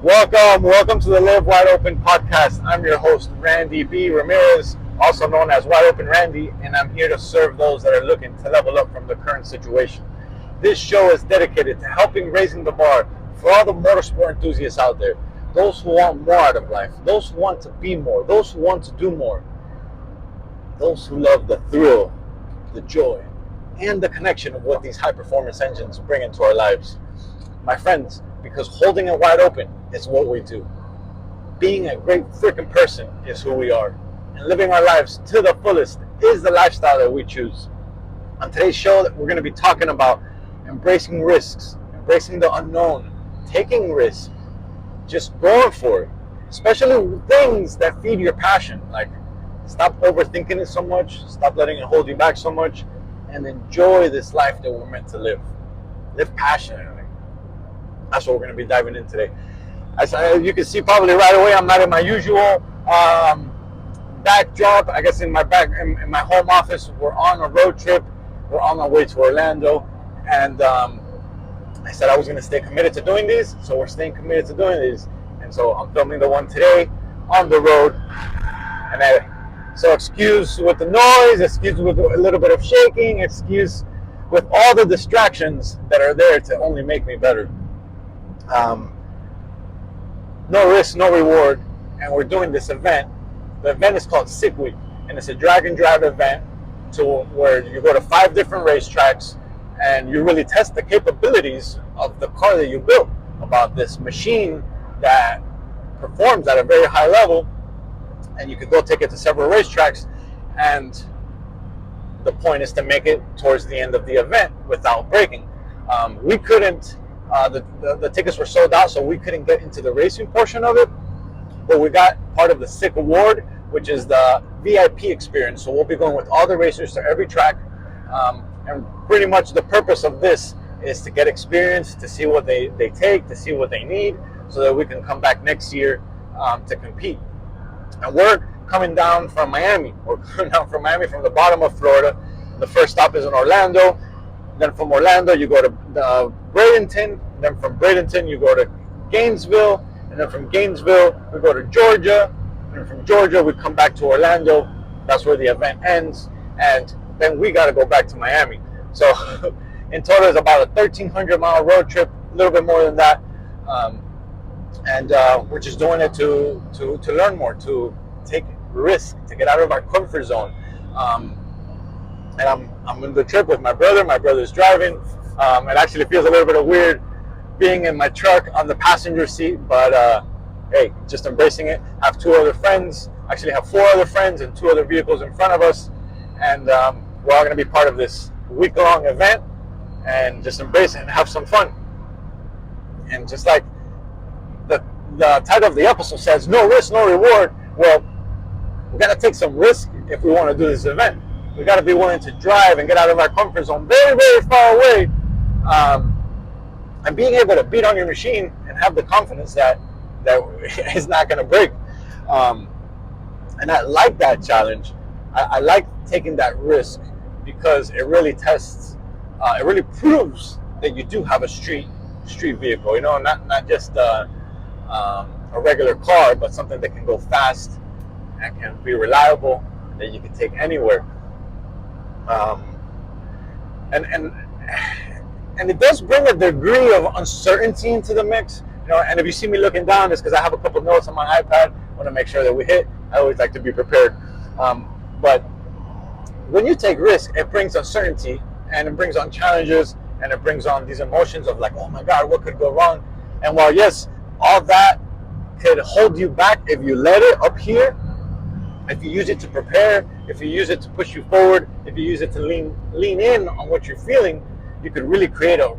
Welcome to the Live Wide Open podcast. I'm your host, Randy B. Ramirez, also known as Wide Open Randy, and I'm here to serve those that are looking to level up from the current situation. This show is dedicated to helping raising the bar for all the motorsport enthusiasts out there, those who want more out of life, those who want to be more, those who want to do more, those who love the thrill, the joy, and the connection of what these high-performance engines bring into our lives. My friends, because holding it wide open is what we do. Being a great freaking person is who we are. And living our lives to the fullest is the lifestyle that we choose. On today's show, we're going to be talking about embracing risks, embracing the unknown, taking risks, just going for it. Especially things that feed your passion. Like, stop overthinking it so much, stop letting it hold you back so much, and enjoy this life that we're meant to live. Live passionately. That's what we're going to be diving in today. As you can see probably right away, I'm not in my usual backdrop. I guess in my home office, we're on a road trip. We're on our way to Orlando, and I said I was going to stay committed to doing these, so we're staying committed to doing these. And so I'm filming the one today on the road. So excuse with the noise, excuse with a little bit of shaking, excuse with all the distractions that are there to only make me better. No risk, no reward, and we're doing this event. The event is called Sick Week, and it's a drag and drive event where you go to 5 different racetracks and you really test the capabilities of the car that you built, about this machine that performs at a very high level, and you could go take it to several racetracks, and the point is to make it towards the end of the event without breaking. We couldn't. The tickets were sold out, so we couldn't get into the racing portion of it, but we got part of the SICK Award, which is the VIP experience. So we'll be going with all the racers to every track, and pretty much the purpose of this is to get experience, to see what they take, to see what they need, so that we can come back next year to compete. And we're coming down from Miami. We're coming down from Miami, from the bottom of Florida. The first stop is in Orlando. Then from Orlando, you go to Bradenton. Then from Bradenton, you go to Gainesville. And then from Gainesville, we go to Georgia. And from Georgia, we come back to Orlando. That's where the event ends. And then we got to go back to Miami. So in total, it's about a 1,300-mile road trip, a little bit more than that. And we're just doing it to learn more, to take risk, to get out of our comfort zone. And I'm in the trip with my brother. My brother's driving. It actually feels a little bit weird being in my truck on the passenger seat, but hey, just embracing it. I have 2 other friends. Actually, have 4 other friends and 2 other vehicles in front of us, and we're all going to be part of this week-long event, and just embrace it and have some fun. And just like the title of the episode says, no risk, no reward. Well, we got to take some risk if we want to do this event. We got to be willing to drive and get out of our comfort zone very, very far away, and being able to beat on your machine and have the confidence that it's not going to break. And I like that challenge. I like taking that risk because it really tests, it really proves that you do have a street vehicle. You know, not just a regular car, but something that can go fast and can be reliable, that you can take anywhere. And it does bring a degree of uncertainty into the mix, you know. And if you see me looking down, it's because I have a couple notes on my iPad. I want to make sure that we hit. I always like to be prepared. But when you take risk, it brings uncertainty, and it brings on challenges, and it brings on these emotions of like, oh my God, what could go wrong? And while yes, all that could hold you back if you let it up here, if you use it to prepare, if you use it to push you forward, if you use it to lean in on what you're feeling, you could really create a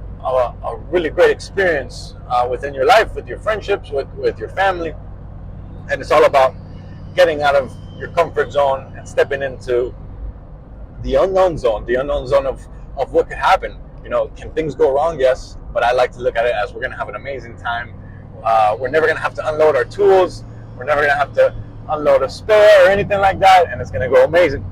really great experience within your life, with your friendships, with your family. And it's all about getting out of your comfort zone and stepping into the unknown zone of what could happen. You know, can things go wrong? Yes, but I like to look at it as we're going to have an amazing time. We're never going to have to unload our tools. We're never going to have to unload a spare or anything like that, and it's going to go amazing.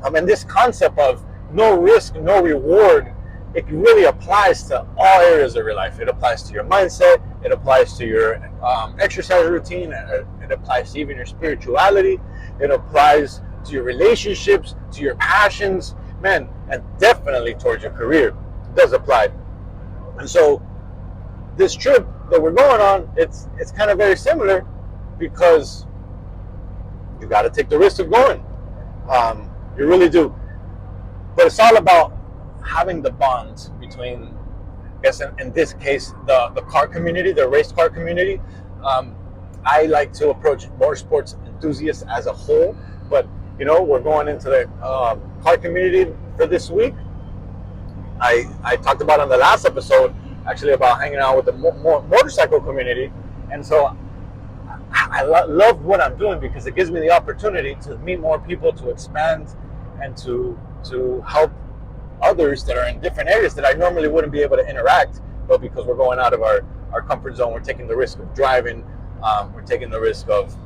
And this concept of no risk, no reward, it really applies to all areas of your life. It applies to your mindset, It applies to your exercise routine. It applies to even your spirituality. It applies to your relationships, to your passions, man, and definitely towards your career. It does apply. And so this trip that we're going on, it's kind of very similar because you got to take the risk of going. You really do. But it's all about having the bonds between, I guess in this case, the car community, the race car community. I like to approach motorsports enthusiasts as a whole, but we're going into the car community for this week. I talked about on the last episode actually about hanging out with the motorcycle community, and so I love what I'm doing because it gives me the opportunity to meet more people, to expand, and to help others that are in different areas that I normally wouldn't be able to interact, but because we're going out of our comfort zone, we're taking the risk of driving, we're taking the risk of,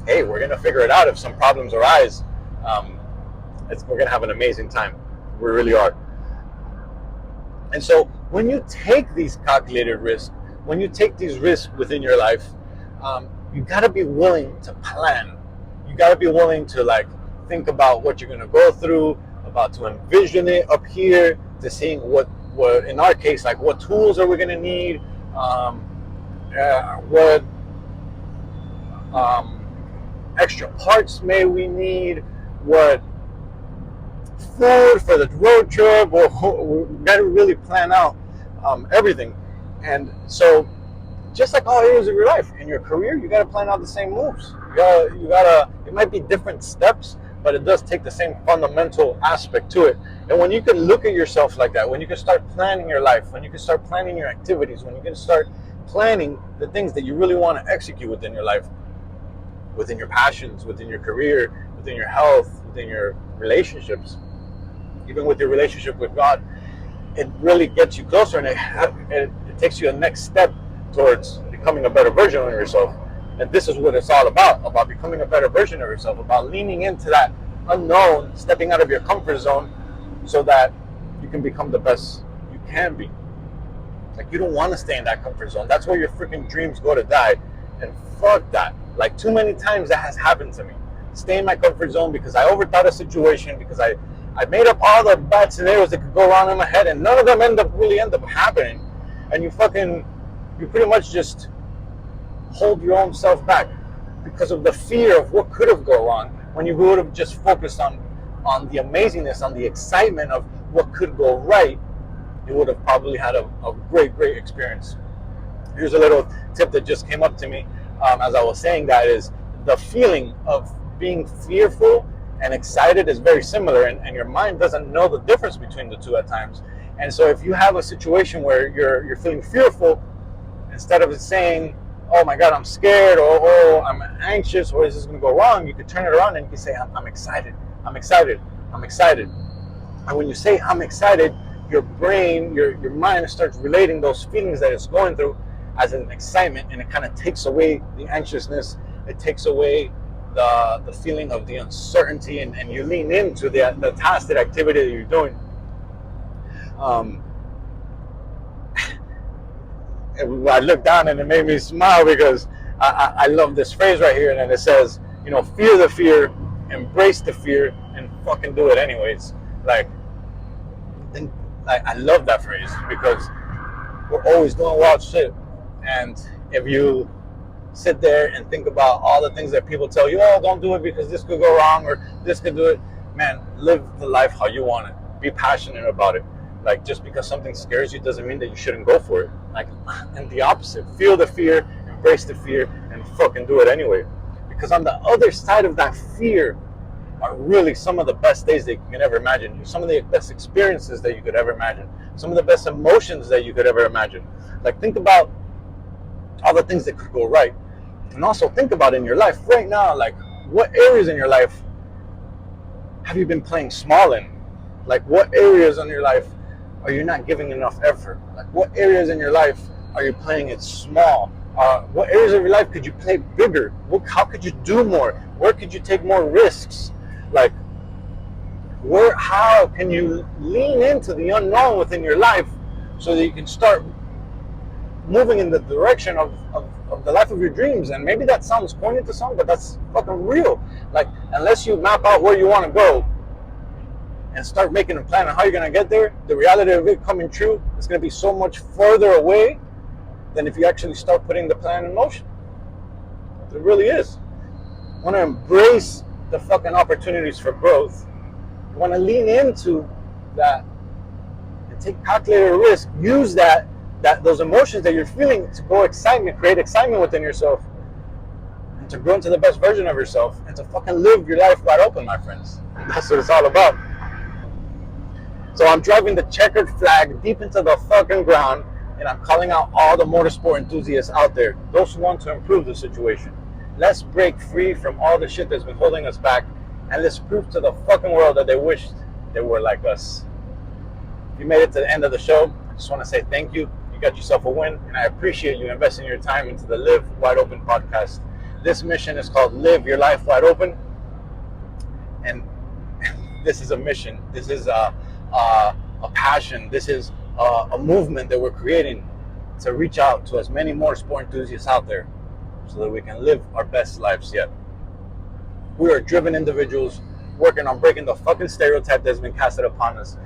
hey, we're going to figure it out if some problems arise. We're going to have an amazing time. We really are. And so when you take these calculated risks, when you take these risks within your life, you got to be willing to plan. You got to be willing to think about what you're going to go through, about to envision it up here, to seeing what in our case, what tools are we going to need, what extra parts may we need, what food for the road trip, or we got to really plan out everything. And so just like all areas of your life, in your career, you got to plan out the same moves. You gotta. It might be different steps, but it does take the same fundamental aspect to it. And when you can look at yourself like that, when you can start planning your life, when you can start planning your activities, when you can start planning the things that you really want to execute within your life, within your passions, within your career, within your health, within your relationships, even with your relationship with God, it really gets you closer, and it takes you a next step towards becoming a better version of yourself. And this is what it's all about becoming a better version of yourself, about leaning into that unknown, stepping out of your comfort zone so that you can become the best you can be. You don't want to stay in that comfort zone. That's where your freaking dreams go to die. And fuck that. Too many times that has happened to me. Stay in my comfort zone because I overthought a situation, because I made up all the bad scenarios that could go wrong in my head, and none of them end up happening. And you pretty much just hold your own self back because of the fear of what could have gone wrong, when you would have just focused on the amazingness, on the excitement of what could go right. You would have probably had a great experience. Here's a little tip that just came up to me as I was saying that, is the feeling of being fearful and excited is very similar, and your mind doesn't know the difference between the two at times. And so if you have a situation where you're feeling fearful, instead of saying, oh my God, I'm scared, or oh, I'm anxious, or is this going to go wrong, you could turn it around and you can say, I'm excited, I'm excited, I'm excited. And when you say I'm excited, your brain, your mind starts relating those feelings that it's going through as an excitement, and it kind of takes away the anxiousness, it takes away the feeling of the uncertainty, and you lean into the task, that activity that you're doing. I looked down and it made me smile because I love this phrase right here, and it says, fear the fear, embrace the fear, and fucking do it anyways. I love that phrase because we're always doing wild shit, and if you sit there and think about all the things that people tell you, oh, don't do it because this could go wrong, or this could do it, man, live the life how you want it. Be passionate about it. Just because something scares you doesn't mean that you shouldn't go for it. And the opposite, feel the fear, embrace the fear, and fucking do it anyway. Because on the other side of that fear are really some of the best days that you can ever imagine. Some of the best experiences that you could ever imagine. Some of the best emotions that you could ever imagine. Think about all the things that could go right. And also think about in your life right now, what areas in your life have you been playing small in? What areas in your life are you not giving enough effort? What areas in your life are you playing it small? What areas of your life could you play bigger? How could you do more? Where could you take more risks? How can you lean into the unknown within your life so that you can start moving in the direction of the life of your dreams. And maybe that sounds corny to some, but that's fucking real. Like, unless you map out where you want to go and start making a plan on how you're going to get there, the reality of it coming true is going to be so much further away than if you actually start putting the plan in motion. It really is. You want to embrace the fucking opportunities for growth. You want to lean into that and take calculated risk. Use those emotions that you're feeling to go excitement, create excitement within yourself, and to grow into the best version of yourself, and to fucking live your life wide open, my friends. That's what it's all about. So I'm driving the checkered flag deep into the fucking ground, and I'm calling out all the motorsport enthusiasts out there, those who want to improve the situation. Let's break free from all the shit that's been holding us back, and let's prove to the fucking world that they wished they were like us. If you made it to the end of the show, I just want to say thank you. You got yourself a win, and I appreciate you investing your time into the Live Wide Open podcast. This mission is called Live Your Life Wide Open, and this is a mission. This is a passion. This is a movement that we're creating to reach out to as many more sport enthusiasts out there so that we can live our best lives yet. We are driven individuals working on breaking the fucking stereotype that's been casted upon us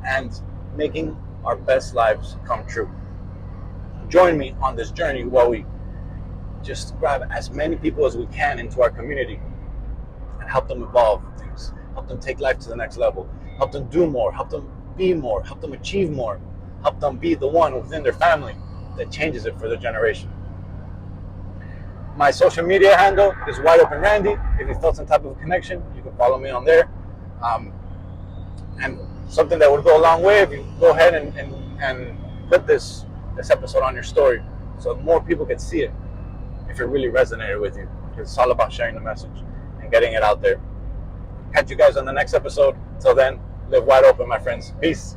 and making our best lives come true. Join me on this journey while we just grab as many people as we can into our community and help them evolve things, help them take life to the next level, help them do more, help them be more, help them achieve more, help them be the one within their family that changes it for their generation. My social media handle is Wide Open Randy. If you felt some type of connection, you can follow me on there. And something that would go a long way if you go ahead and put this episode on your story so more people can see it if it really resonated with you. Because it's all about sharing the message and getting it out there. Catch you guys on the next episode. Till then, live wide open, my friends. Peace.